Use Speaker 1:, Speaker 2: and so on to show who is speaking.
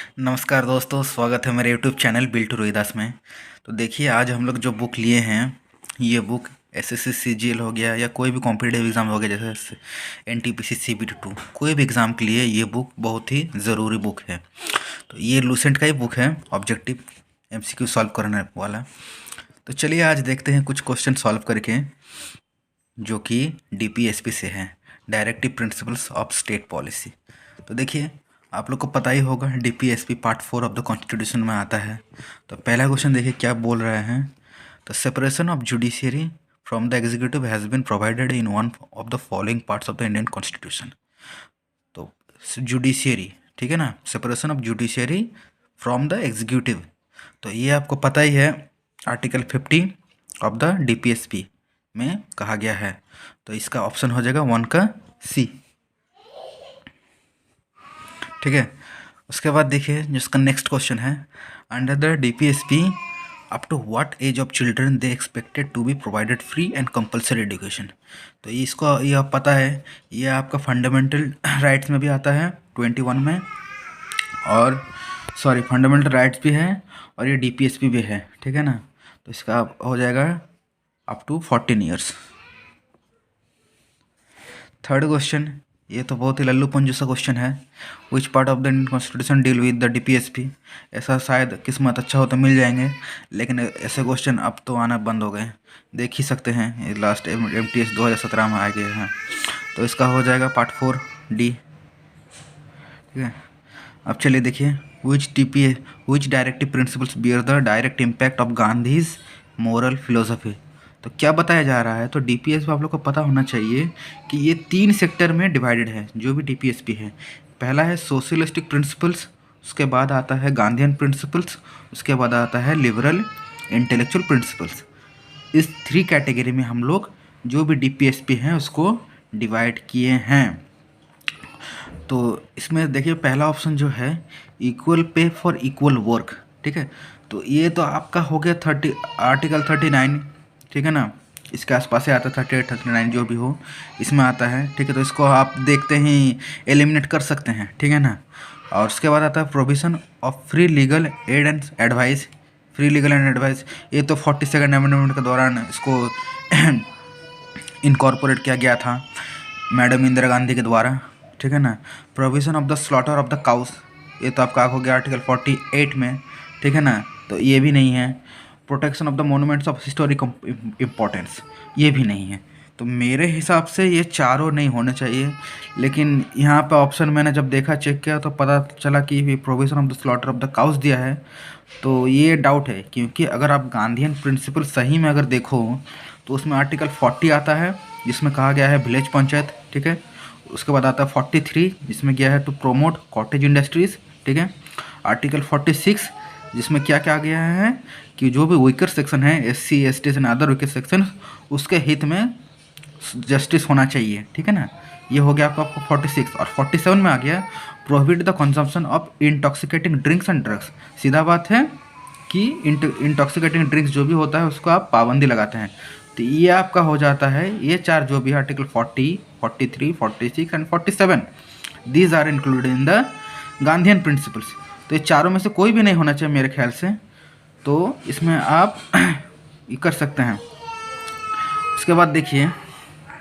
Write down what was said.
Speaker 1: नमस्कार दोस्तों, स्वागत है मेरे यूट्यूब चैनल बिल्टू रोहिदास में। तो देखिए, आज हम लोग जो बुक लिए हैं, ये बुक एसएससी सीजीएल हो गया या कोई भी कॉम्पिटिटिव एग्ज़ाम हो गया, जैसे एनटीपीसी सीबीटी 2, कोई भी एग्ज़ाम के लिए ये बुक बहुत ही ज़रूरी बुक है। तो ये लूसेंट का ही बुक है, ऑब्जेक्टिव एमसीक्यू सॉल्व करने वाला। तो चलिए आज देखते हैं कुछ क्वेश्चन सॉल्व करके, जो कि डीपीएसपी से हैं, directive principles of state policy. तो देखिए, आप लोग को पता ही होगा, DPSP part 4 of the constitution में आता है। तो पहला क्वेश्चन देखिए क्या बोल रहे हैं। तो separation of judiciary from the executive has been provided in one of the following parts of the Indian constitution. तो जुडिशियरी, ठीक है ना, separation of judiciary from the executive, तो ये आपको पता ही है, आर्टिकल 50 ऑफ द डीपीएसपी में कहा गया है। तो इसका ऑप्शन हो जाएगा 1 का सी, ठीक है। उसके बाद देखिए जिसका नेक्स्ट क्वेश्चन है, under the DPSP up to what age of children they expected to be provided free and compulsory education. तो इसको ये आप पता है, ये आपका फंडामेंटल राइट्स में भी आता है 21 में, और सॉरी फंडामेंटल राइट्स भी है और ये डीपीएसपी भी है, ठीक है ना। तो इसका हो जाएगा up to 14 years. Third question, ये तो बहुत ही लल्लूपन जैसा क्वेश्चन है। Which part of the Indian constitution deal with the DPSP. ऐसा शायद किस्मत अच्छा हो तो मिल जाएंगे, लेकिन ऐसे क्वेश्चन अब तो आना बंद हो गए, देख ही सकते हैं, ये लास्ट MTS 2017 में आ गए हैं। तो इसका हो जाएगा पार्ट 4 डी, ठीक है। अब चलिए देखिए, which directive principles bear the direct impact of Gandhi's moral philosophy. तो क्या बताया जा रहा है, तो डीपीएसपी आप लोग को पता होना चाहिए कि ये 3 सेक्टर में डिवाइडेड है, जो भी डीपीएसपी है। पहला है सोशलिस्टिक प्रिंसिपल्स, उसके बाद आता है गांधीयन प्रिंसिपल्स, उसके बाद आता है लिबरल इंटेलेक्चुअल प्रिंसिपल्स। इस 3 कैटेगरी में हम लोग जो भी डीपीएसपी हैं उसको डिवाइड किए हैं। तो इसमें देखिए पहला ऑप्शन जो है, equal pay for equal work, ठीक है। तो ये तो आपका हो गया आर्टिकल 39, ठीक है ना, इसके आसपास से आता है 38 39 जो भी हो इसमें आता है, ठीक है। तो इसको आप देखते ही एलिमिनेट कर सकते हैं, ठीक है ना। और उसके बाद आता है provision of free legal aid and advice, free legal and advice, ये तो 42nd अमेंडमेंट के दौरान इसको इनकॉर्पोरेट किया गया था मैडम इंदिरा गांधी के द्वारा, ठीक है ना। Provision of the slaughter of the cows, ये तो आपका हो गया आर्टिकल 48 में, ठीक है ना। तो ये भी नहीं है। Protection of the monuments of historic importance, ये भी नहीं है। तो मेरे हिसाब से ये चारों नहीं होने चाहिए, लेकिन यहाँ पे ऑप्शन मैंने जब देखा, चेक किया, तो पता चला कि provision of the slaughter of the cows दिया है। तो ये डाउट है, क्योंकि अगर आप गांधीयन प्रिंसिपल सही में अगर देखो तो उसमें आर्टिकल 40 आता है जिसमें कहा गया है विलेज पंचायत, ठीक है। उसके बाद आता है 43 जिसमें गया है टू प्रोमोट कॉटेज इंडस्ट्रीज़, ठीक है। आर्टिकल 46 जिसमें क्या क्या गया है कि जो भी वीकर सेक्शन है, SC ST and other weaker section, उसके हित में जस्टिस होना चाहिए, ठीक है ना। ये हो गया आपका 46। और 47 में आ गया prohibit the consumption of intoxicating drinks and drugs. सीधा बात है कि इंटॉक्सिकेटिंग ड्रिंक्स जो भी होता है उसको आप पाबंदी लगाते हैं। तो ये आपका हो जाता है, ये 4 जो भी article 40, 43, 46 and 47, these are included in the Gandhian principles. तो ये चारों में से कोई भी नहीं होना चाहिए मेरे ख्याल से, तो इसमें आप कर सकते हैं। उसके बाद देखिए